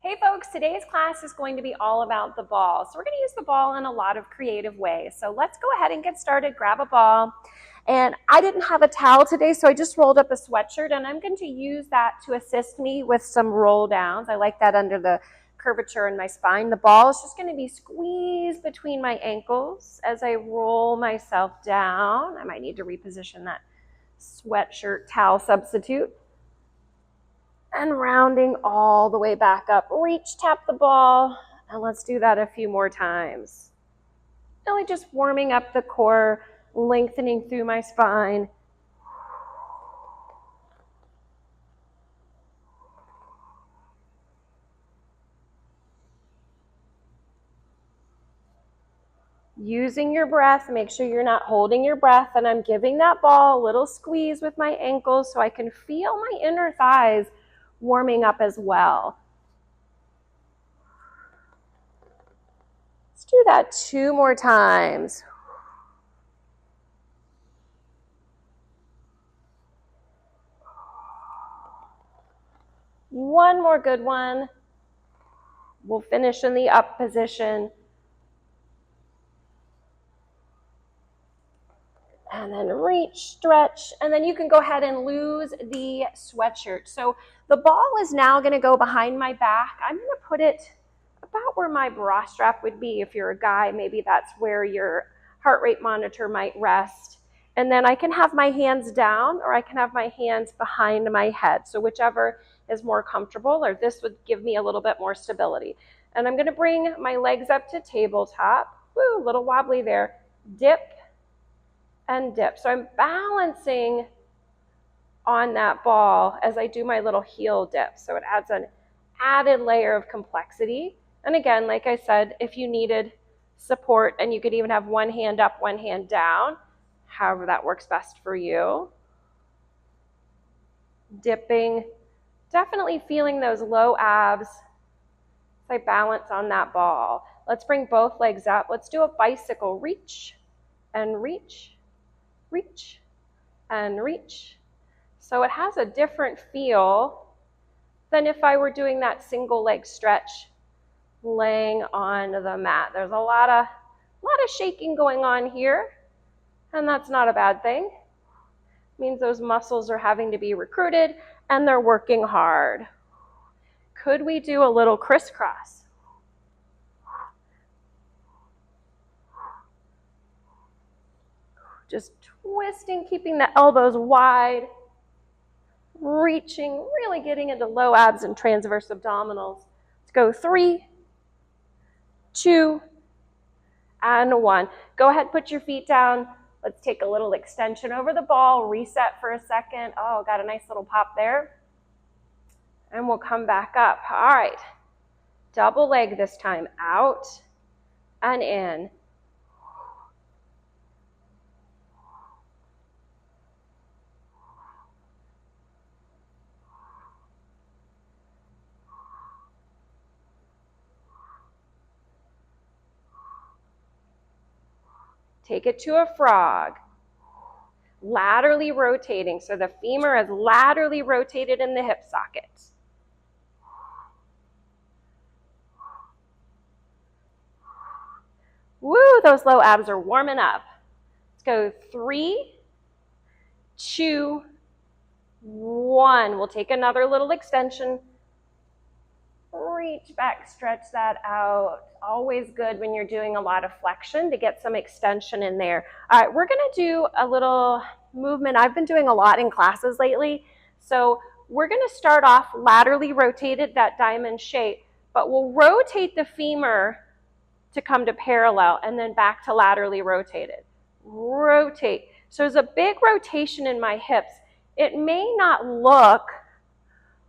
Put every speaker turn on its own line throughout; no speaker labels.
Hey folks, today's class is going to be all about the ball. So we're going to use the ball in a lot of creative ways. So let's go ahead and get started. Grab a ball. And I didn't have a towel today, so I just rolled up a sweatshirt, and I'm going to use that to assist me with some roll downs. I like that under the curvature in my spine. The ball is just going to be squeezed between my ankles as I roll myself down. I might need to reposition that sweatshirt towel substitute. And rounding all the way back up. Reach, tap the ball, and let's do that a few more times. Really just warming up the core, lengthening through my spine. Using your breath, make sure you're not holding your breath, and I'm giving that ball a little squeeze with my ankles so I can feel my inner thighs warming up as well. Let's do that 2 more times. One more good one. We'll finish in the up position. And then reach, stretch, and then you can go ahead and lose the sweatshirt. So the ball is now going to go behind my back. I'm going to put it about where my bra strap would be. If you're a guy, maybe that's where your heart rate monitor might rest. And then I can have my hands down, or I can have my hands behind my head. So whichever is more comfortable, or this would give me a little bit more stability. And I'm going to bring my legs up to tabletop. Woo, a little wobbly there. Dip and dip. So I'm balancing on that ball as I do my little heel dip. So it adds an added layer of complexity. And again, like I said, if you needed support, and you could even have one hand up, one hand down, however that works best for you. Dipping, definitely feeling those low abs as I balance on that ball. Let's bring both legs up. Let's do a bicycle. Reach and reach. Reach and reach. So it has a different feel than if I were doing that single leg stretch laying on the mat. There's a lot of shaking going on here, and that's not a bad thing. It means those muscles are having to be recruited and they're working hard. Could we do a little crisscross? Just twisting, keeping the elbows wide, reaching, really getting into low abs and transverse abdominals. Let's go 3, 2, and 1. Go ahead, put your feet down. Let's take a little extension over the ball, reset for a second. Oh, got a nice little pop there. And we'll come back up. All right, double leg this time, out and in. Take it to a frog. Laterally rotating, so the femur is laterally rotated in the hip socket. Woo, those low abs are warming up. Let's go 3, 2, 1. We'll take another little extension. Reach back, stretch that out. Always good when you're doing a lot of flexion to get some extension in there. All right, we're going to do a little movement I've been doing a lot in classes lately. So we're going to start off laterally rotated, that diamond shape, but we'll rotate the femur to come to parallel and then back to laterally rotated. Rotate. So there's a big rotation in my hips. It may not look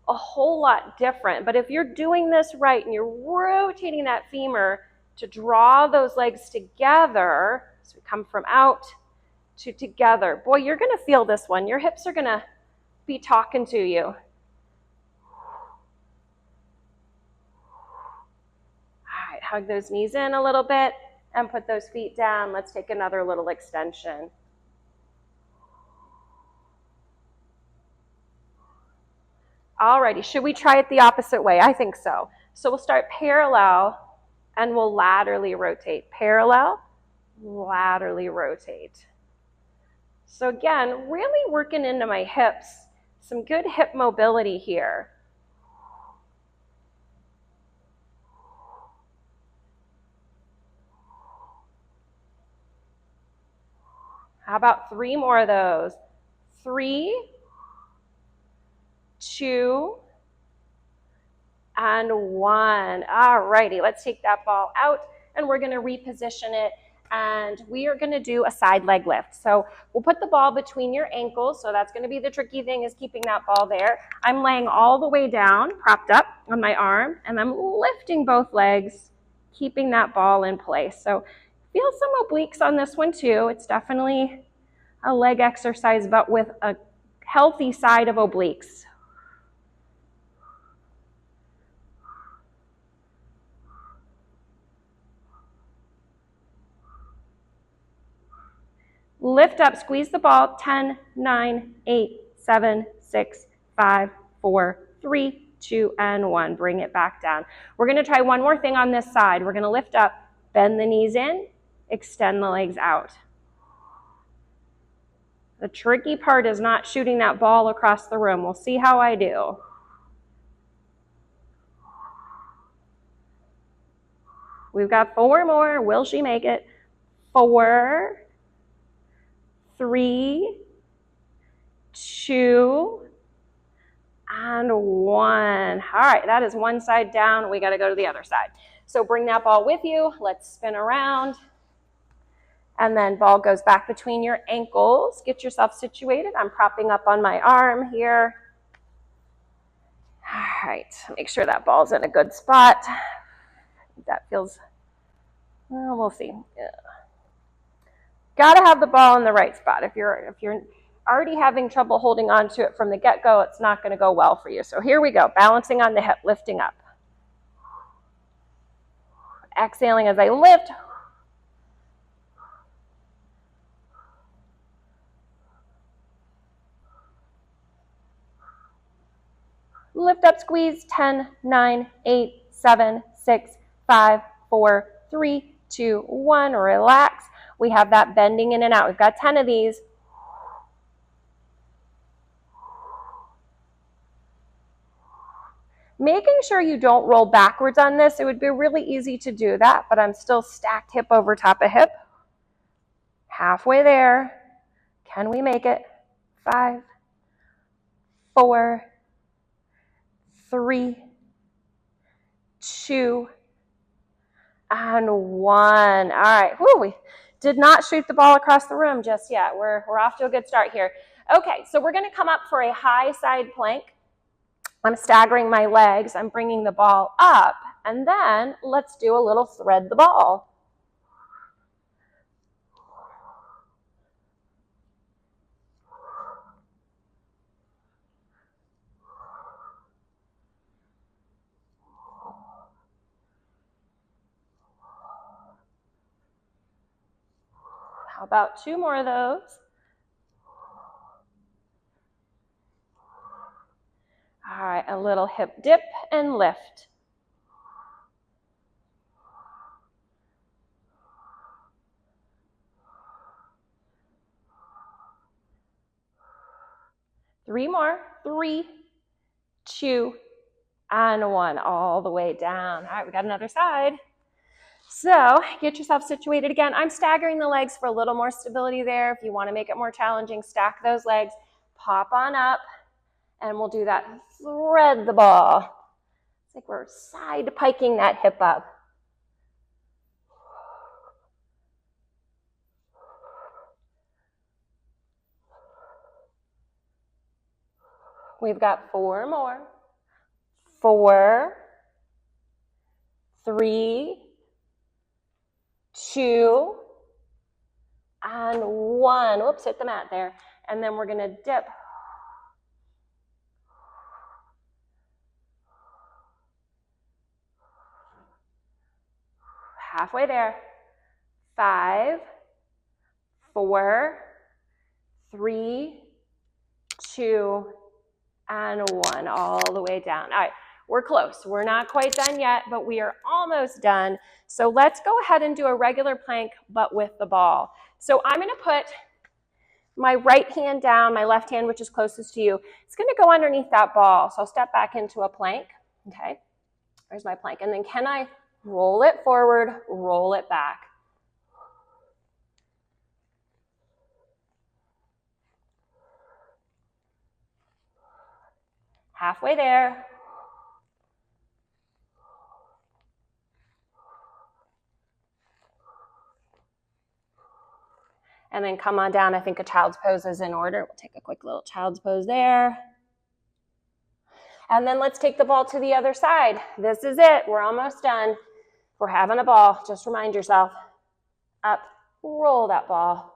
a whole lot different, but if you're doing this right and you're rotating that femur to draw those legs together, so we come from out to together, boy, you're going to feel this one. Your hips are going to be talking to you. All right, hug those knees in a little bit and put those feet down. Let's take another little extension. Alrighty, should we try it the opposite way? I think so. So we'll start parallel and we'll laterally rotate. Parallel, laterally rotate. So again, really working into my hips. Some good hip mobility here. How about 3 more of those? 3, 2, and 1. All righty, let's take that ball out and we're going to reposition it, and we are going to do a side leg lift. So we'll put the ball between your ankles. So that's going to be the tricky thing, is keeping that ball there. I'm laying all the way down, propped up on my arm, and I'm lifting both legs, keeping that ball in place. So feel some obliques on this one too. It's definitely a leg exercise, but with a healthy side of obliques. Lift up, squeeze the ball. 10, 9, 8, 7, 6, 5, 4, 3, 2, and 1. Bring it back down. We're going to try one more thing on this side. We're going to lift up, bend the knees in, extend the legs out. The tricky part is not shooting that ball across the room. We'll see how I do. We've got 4 more. Will she make it? 4, 3, 2, and 1. All right, that is one side down. We got to go to the other side. So bring that ball with you. Let's spin around. And then ball goes back between your ankles. Get yourself situated. I'm propping up on my arm here. All right, make sure that ball's in a good spot. That feels, well, we'll see. Yeah. Got to have the ball in the right spot. If you're already having trouble holding on to it from the get-go, it's not going to go well for you. So here we go, balancing on the hip, lifting up. Exhaling as I lift. Lift up, squeeze. 10, 9, 8, 7, 6, 5, 4, 3, 2, 1. Relax. We have that bending in and out. We've got 10 of these. Making sure you don't roll backwards on this. It would be really easy to do that, but I'm still stacked hip over top of hip. Halfway there. Can we make it? 5, 4, 3, 2, and 1. All right. Whew, we did not shoot the ball across the room just yet. We're off to a good start here. Okay, so we're going to come up for a high side plank. I'm staggering my legs. I'm bringing the ball up. And then let's do a little thread the ball. How about 2 more of those? All right, a little hip dip and lift. Three more. 3, 2, and 1. All the way down. All right, we got another side. So get yourself situated again. I'm staggering the legs for a little more stability there. If you want to make it more challenging, stack those legs, pop on up, and we'll do that. Thread the ball. It's like we're side piking that hip up. We've got 4 more. 4, 3, 2, and 1. Whoops, hit the mat there. And then we're going to dip. Halfway there. 5, 4, 3, 2, and 1. All the way down. All right. We're close. We're not quite done yet, but we are almost done. So let's go ahead and do a regular plank, but with the ball. So I'm going to put my right hand down, my left hand, which is closest to you. It's going to go underneath that ball. So I'll step back into a plank. Okay, there's my plank. And then can I roll it forward, roll it back? Halfway there. And then come on down. I think a child's pose is in order. We'll take a quick little child's pose there. And then let's take the ball to the other side. This is it. We're almost done. We're having a ball. Just remind yourself. Up, roll that ball.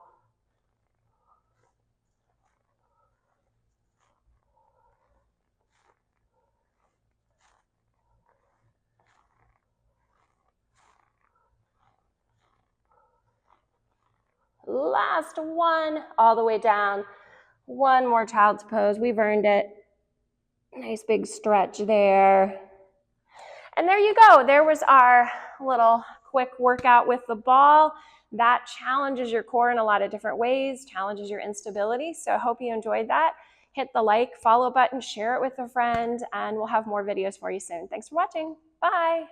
Last one, all the way down. One more child's pose. We've earned it. Nice big stretch there. And there you go. There was our little quick workout with the ball. That challenges your core in a lot of different ways, challenges your instability. So I hope you enjoyed that. Hit the like, follow button, share it with a friend, and we'll have more videos for you soon. Thanks for watching. Bye.